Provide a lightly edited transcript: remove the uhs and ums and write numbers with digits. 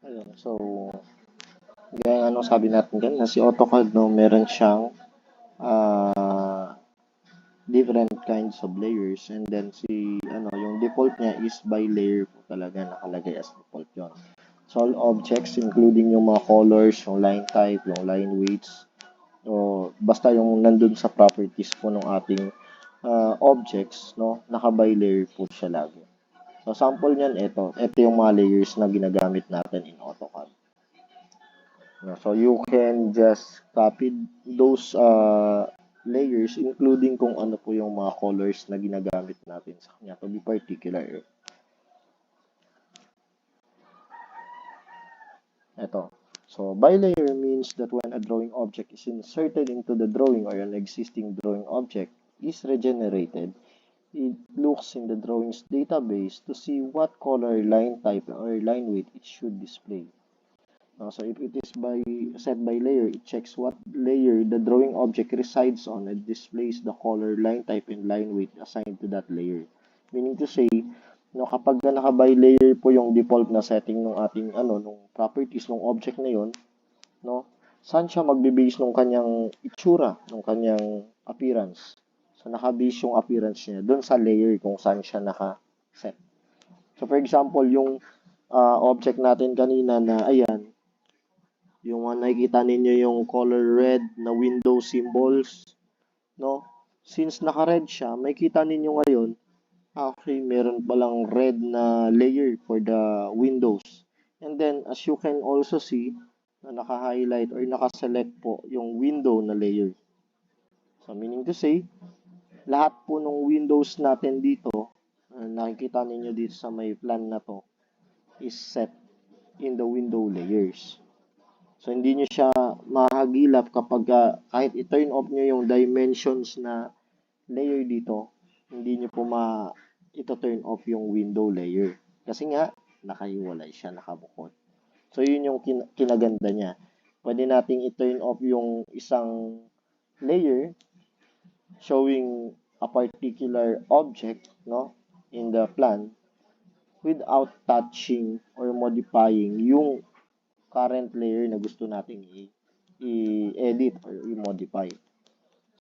Ayun. So, gaya nga nung sabi natin kanina, si AutoCAD, no, meron siyang ah, different kinds of layers, and then yung default niya is by layer po talaga, nakalagay as default yon. So, all objects, including yung mga colors, yung line type, yung line weights, o basta yung nandun sa properties po ng ating objects, no, naka-by layer po siya lagi. So, sample niyan, ito yung mga layers na ginagamit natin in AutoCAD. No, so, you can just copy those layers, including kung ano po yung mga colors na ginagamit natin sa kanya, to be particular. Ito. So, by layer means that when a drawing object is inserted into the drawing or an existing drawing object is regenerated, it looks in the drawing's database to see what color, line type, or line weight it should display. So if it is set by layer, it checks what layer the drawing object resides on and displays the color, line type, and line weight assigned to that layer. Meaning to say, no, kapag naka-by layer po yung default na setting ng ating nung properties ng object na yon, no, saan siya magbe-base ng kanyang itsura, ng kanyang appearance. So naka-base yung appearance niya doon sa layer kung saan siya naka-set. So for example, yung object natin kanina na ayan, yung nakikita ninyo yung color red na window symbols, no? Since naka-red siya, makikita ninyo ngayon, actually meron palang red na layer for the windows. And then, as you can also see, na naka-highlight or naka-select po yung window na layer. So, meaning to say, lahat po ng windows natin dito, nakikita ninyo dito sa may plan na to, is set in the window layers. So, hindi nyo siya mahagilap kapag kahit i-turn off nyo yung dimensions na layer dito, hindi nyo po ito-turn off yung window layer. Kasi nga, nakahiwalay siya, nakabukod. So, yun yung kinaganda niya. Pwede nating i-turn off yung isang layer showing a particular object, no, in the plan without touching or modifying yung current layer na gusto nating i-edit or i-modify.